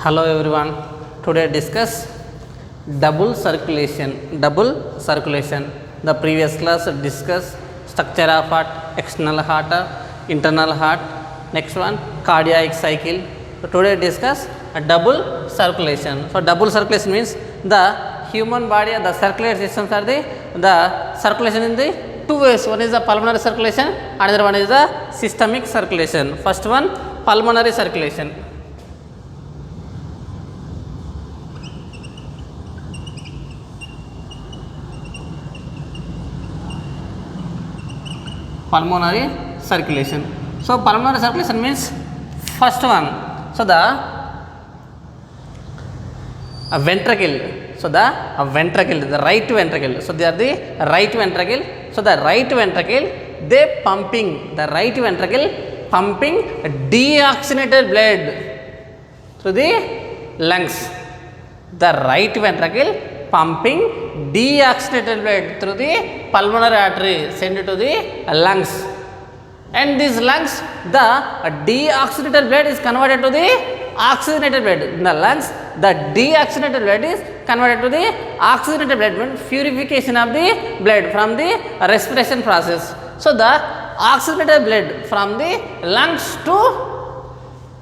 Hello everyone. Today discuss double circulation. Double circulation. The previous class discussed structure of heart, external heart, internal heart. Next one cardiac cycle. So today discuss a double circulation. So double circulation means the human body, the circulatory systems are the circulation in the two ways. One is the pulmonary circulation, another one is the systemic circulation. First one pulmonary circulation. Pulmonary circulation. So pulmonary circulation means first one. So the ventricle. So the ventricle, the right ventricle. So they are the right ventricle. So the right ventricle, they pumping the right ventricle pumping deoxygenated blood to the lungs. The right ventricle pumping deoxygenated blood through the pulmonary artery send to the lungs, and these lungs, the deoxygenated blood is converted to the oxygenated blood. In the lungs, the deoxygenated blood is converted to the oxygenated blood, means purification of the blood from the respiration process. So the oxygenated blood from the lungs to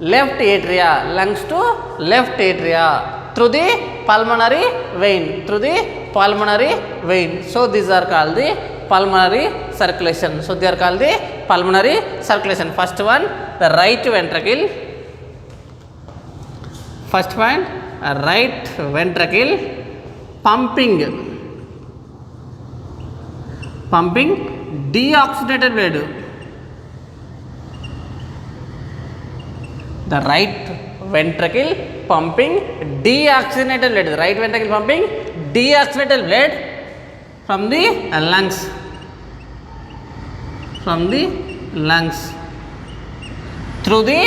left atria, lungs to left atria through the pulmonary vein, through the pulmonary vein. So these are called the pulmonary circulation. So they are called the pulmonary circulation. First one, the right ventricle. First one, right ventricle pumping deoxygenated blood. The right ventricle pumping deoxygenated blood. The right ventricle pumping deoxygenated blood from the lungs. From the lungs through the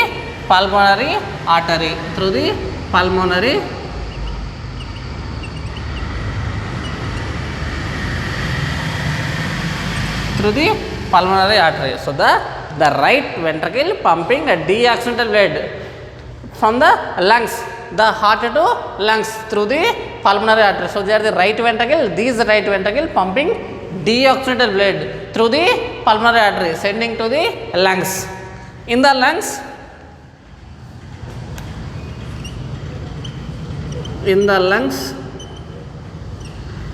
pulmonary artery. Through the pulmonary artery. So the right ventricle pumping a deoxygenated blood from the lungs, the heart to lungs through the pulmonary artery. So they are the right ventricle. These right ventricle pumping deoxygenated blood through the pulmonary artery sending to the lungs. In the lungs,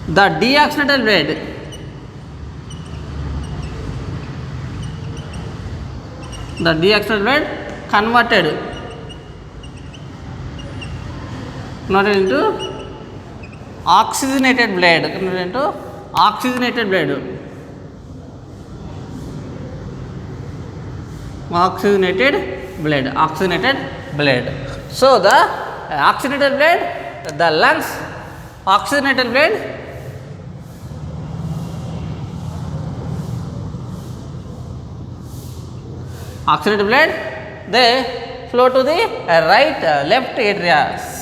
the deoxygenated blood converted into oxygenated blood. Oxygenated blood. So the oxygenated blood, the lungs, oxygenated blood they flow to the left atria.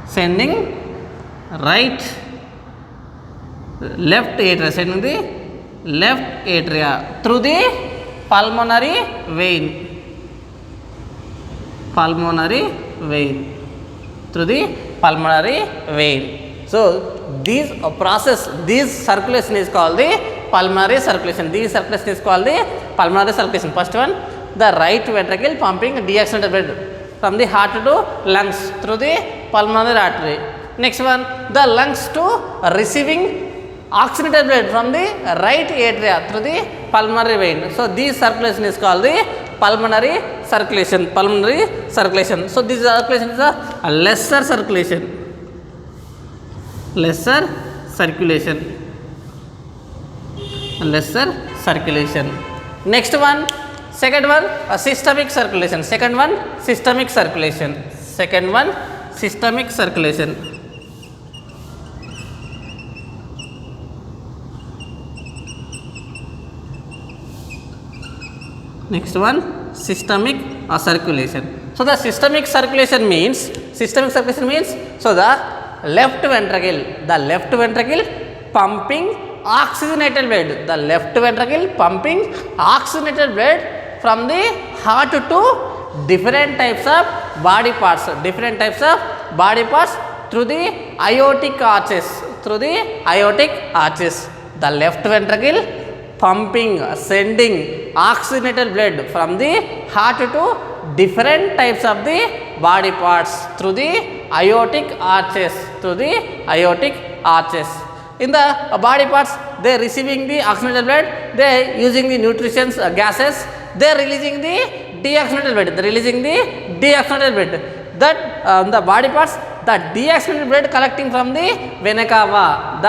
Sending left atria through the pulmonary vein. So this circulation is called the pulmonary circulation. First one, the right ventricle pumping deoxygenated blood from the heart to lungs through the pulmonary artery. Next one, the lungs to receiving oxygenated blood from the right atria through the pulmonary vein. So this circulation is called the pulmonary circulation. So this circulation is a lesser circulation. Next one, second one, systemic circulation. Next one, systemic circulation. So the systemic circulation means so the left ventricle pumping oxygenated blood. The left ventricle pumping oxygenated blood from the heart to different types of body parts, different types of body parts through the aortic arches, through the aortic arches. The left ventricle pumping, sending oxygenated blood from the heart to different types of the body parts through the aortic arches, through the aortic arches. In the body parts, they are receiving the oxygenated blood, they are using the nutrition gases, they are releasing the deoxygenated blood, they are releasing the deoxygenated blood. That the body parts, the deoxygenated blood collecting from the vena cava,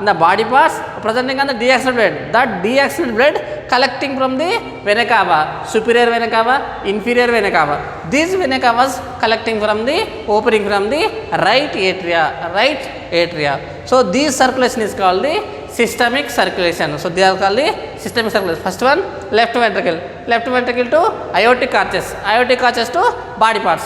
the body parts presenting on the deoxygenated blood, that deoxygenated blood collecting from the vena cava, superior vena cava, inferior vena cava. These vena cavas collecting from the opening from the right atria, right atria. So this circulation is called the systemic circulation. So they are called the systemic circulation. First one, left ventricle to aortic arches, aortic arches to body parts.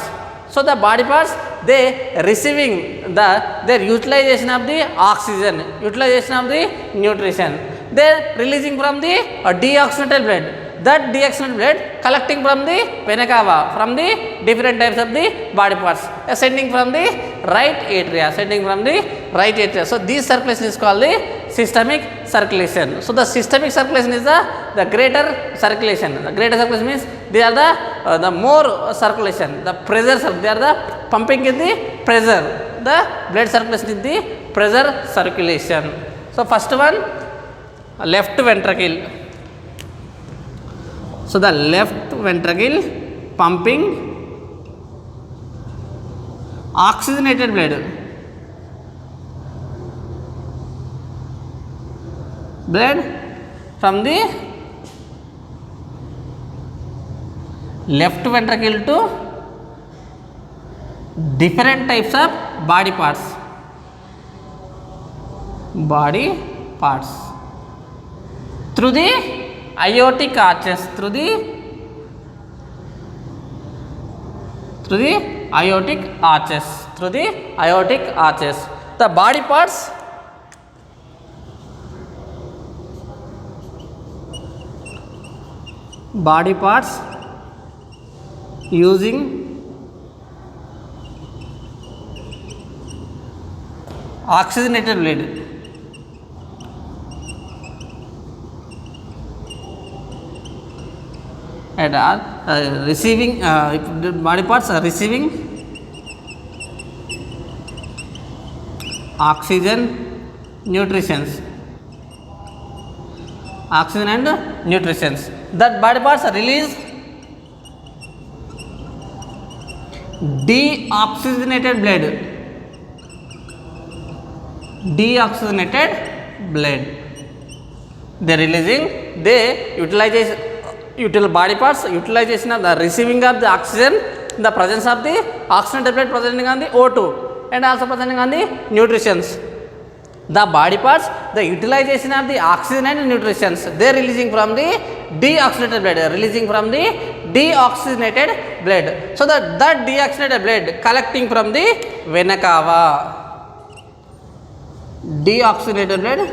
So the body parts, they receiving their utilization of the oxygen, utilization of the nutrition, they are releasing from the deoxygenated blood, that deoxygenated blood collecting from the vena cava, from the different types of the body parts, sending from the right atria, sending from the right atria. So this circulation is called the systemic circulation. So the systemic circulation is the greater circulation. The greater circulation means they are the more circulation, the pressure, they are the pumping in the pressure, the blood circulation in the pressure circulation. So first one, left ventricle. So the left ventricle pumping oxygenated blood from the left ventricle to different types of body parts, through the aortic arches, through the aortic arches, through the aortic arches. The body parts, using oxygenated blood, and are receiving body parts are receiving oxygen and nutritions. That body parts are release deoxygenated blood, they are releasing, they utilize body parts, utilization of the receiving of the oxygen, the presence of the oxygenated blood presenting on the O2 and also presenting on the nutritions. The body parts, the utilization of the oxygen and nutritions, they are releasing from the deoxygenated blood, So that deoxygenated blood collecting from the vena cava, deoxygenated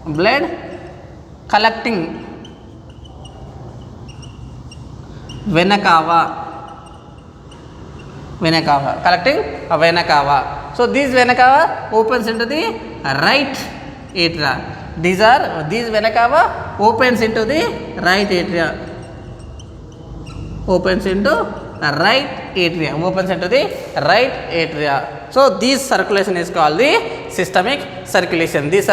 blood collecting vena cava, collecting a vena cava. So this vena cava opens into the right atria. These vena cava opens into the right atria, opens into the right atria. So this circulation is called the systemic circulation. In this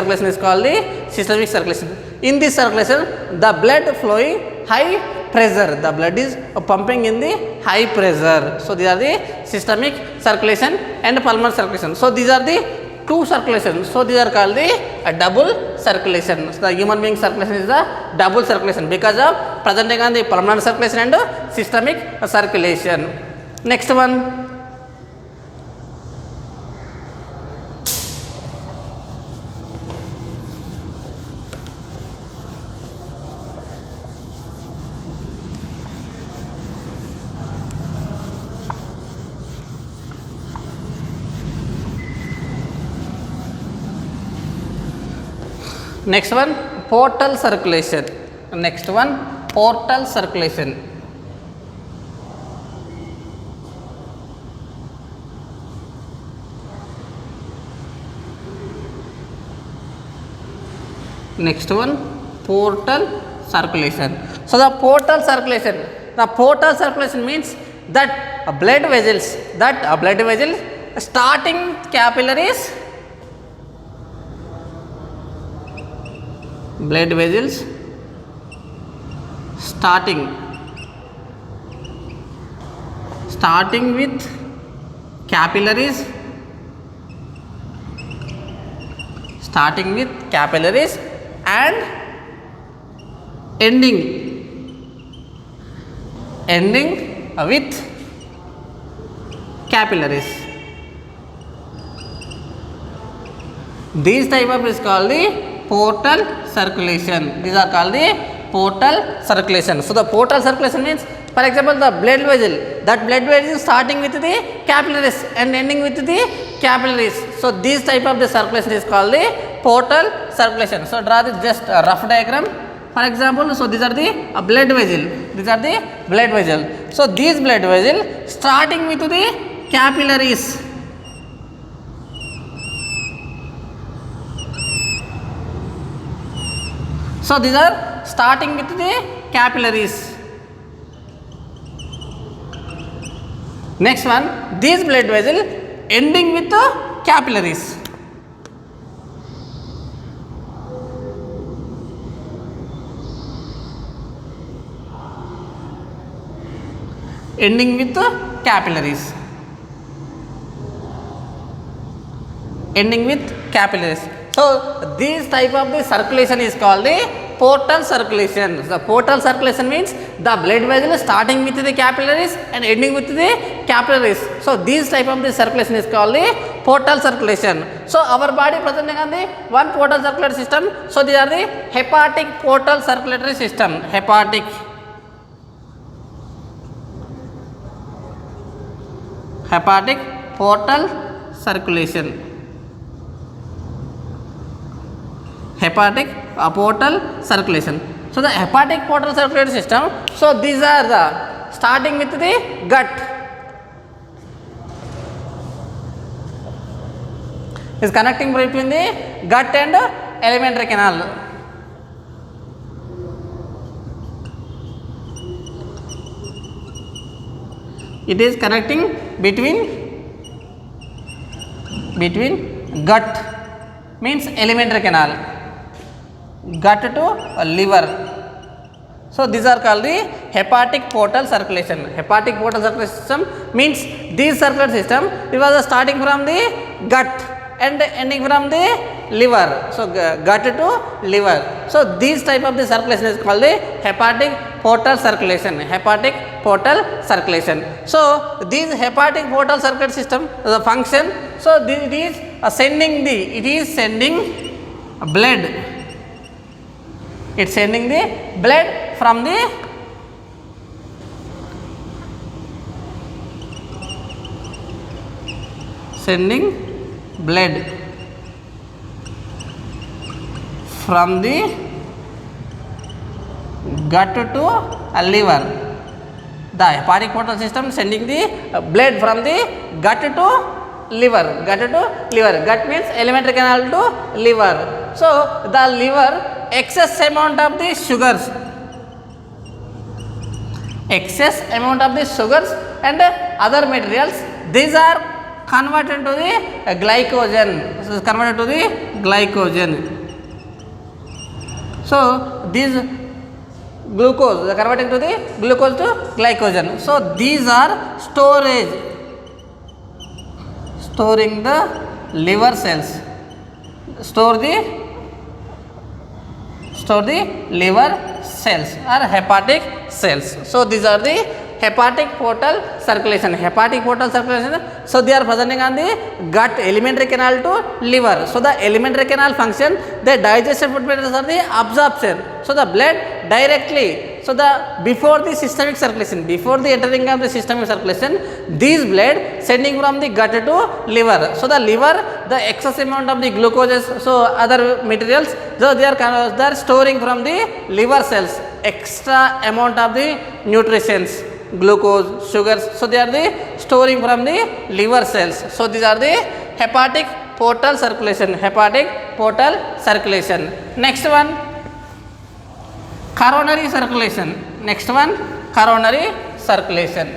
circulation, the blood flowing high pressure, the blood is pumping in the high pressure. So these are the systemic circulation and pulmonary circulation. So these are the two circulations. So these are called the double circulation. So the human being circulation is the double circulation because of presenting on the pulmonary circulation and systemic circulation. Next one, Next one, portal circulation. Next one, portal circulation. Next one, portal circulation. So the portal circulation means that blood vessels, starting capillaries, blood vessels starting with capillaries, and ending with capillaries. These type of is called the portal circulation. These are called the portal circulation. So the portal circulation means, for example, the blood vessel, that blood vessel is starting with the capillaries and ending with the capillaries. So this type of the circulation is called the portal circulation. So draw this just a rough diagram. For example, so these are the blood vessel. So these blood vessel starting with the capillaries. So these are starting with the capillaries. Next one, these blood vessel ending with the capillaries. Ending with the capillaries. So this type of the circulation is called the portal circulation. The portal circulation means the blood vessel starting with the capillaries and ending with the capillaries. So this type of the circulation is called the portal circulation. So our body presenting on the one portal circulatory system. So these are the hepatic portal circulatory system. Hepatic portal circulation. Portal circulation. So the hepatic portal circulatory system. So these are the starting with the gut. Is connecting between the gut and alimentary canal. It is connecting between gut means alimentary canal, gut to liver. So these are called the hepatic portal circulation. Hepatic portal circulation system means this circulatory system, it was starting from the gut and ending from the liver. So gut to liver. So this type of the circulation is called the hepatic portal circulation. So this hepatic portal circulatory system, the function, so it is sending blood. It's sending the blood from the gut to liver. The hepatic portal system sending the blood from the gut to liver. Gut means alimentary canal to liver. So the liver excess amount of the sugars and other materials, these are converted to the glycogen. So these glucose, converting to the glucose to glycogen. So these are storing the liver cells. Store the liver cells or hepatic cells. So these are the hepatic portal circulation. So they are presenting on the gut, alimentary canal to liver. So the alimentary canal function, the digestion food materials are the absorption. So the blood directly So the before the systemic circulation, before the entering of the systemic circulation, these blood sending from the gut to liver. So the liver, the excess amount of the glucose, so other materials, so they are storing from the liver cells extra amount of the nutrients, glucose, sugars. So they are the storing from the liver cells. So these are the hepatic portal circulation, hepatic portal circulation. Next one, coronary circulation. Next one, coronary circulation.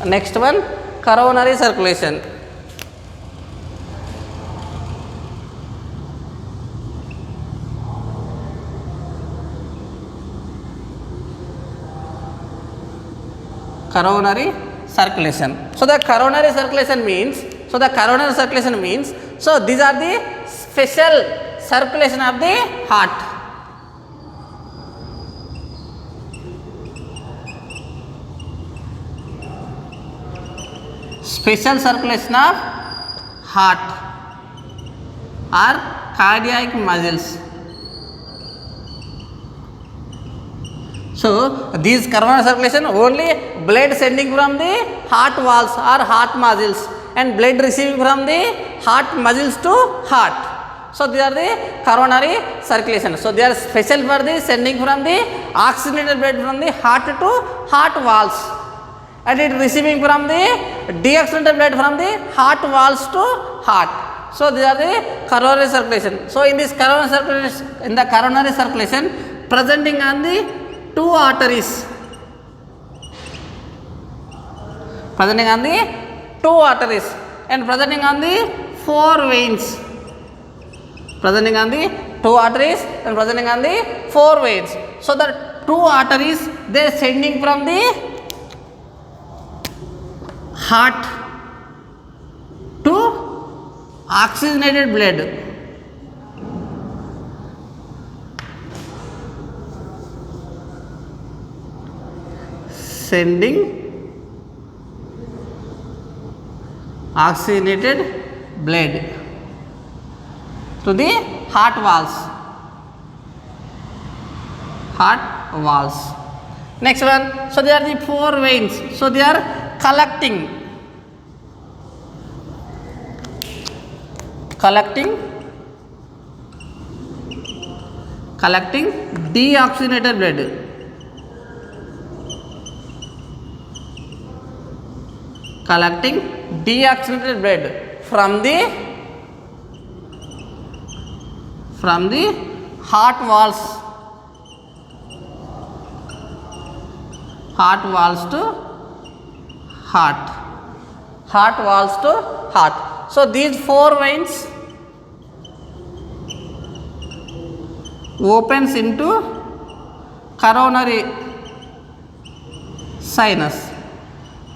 Next one, coronary circulation. Coronary circulation. So the coronary circulation means, so these are the special circulation of the heart. Special circulation of heart or cardiac muscles. So these coronary circulation, only blood sending from the heart walls or heart muscles and blood receiving from the heart muscles to heart. So these are the coronary circulation. So they are special for the sending from the oxygenated blood from the heart to heart walls, and it receiving from the deoxygenated blood from the heart walls to heart. So these are the coronary circulation. So in this coronary circulation, presenting on the two arteries, and presenting on the four veins, So the two arteries, they are sending from the heart to oxygenated blood. Sending oxygenated blood to the heart walls. Next one, so they are the four veins. So they are collecting deoxygenated blood. Collecting deoxygenated blood from the heart walls to heart. So these four veins opens into coronary sinus.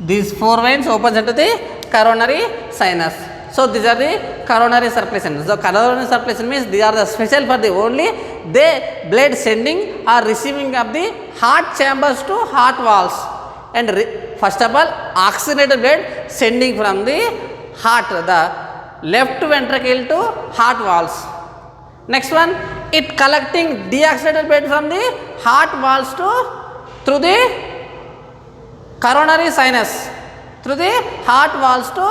These four veins opens into the coronary sinus. So these are the coronary circulation. So coronary circulation means they are the special for the only the blood sending or receiving of the heart chambers to heart walls, and first of all oxygenated blood sending from the heart, the left ventricle to heart walls. Next one, it collecting deoxygenated blood from the heart walls to through the coronary sinus, through the heart walls to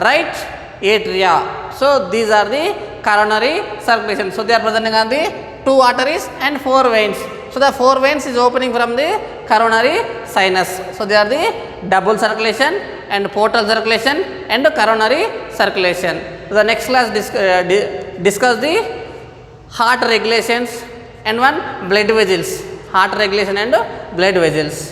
right atria. So these are the coronary circulation. So they are presenting on the two arteries and four veins. So the four veins is opening from the coronary sinus. So they are the double circulation and portal circulation and coronary circulation. So the next class discuss the heart regulations and one blood vessels, heart regulation and blood vessels.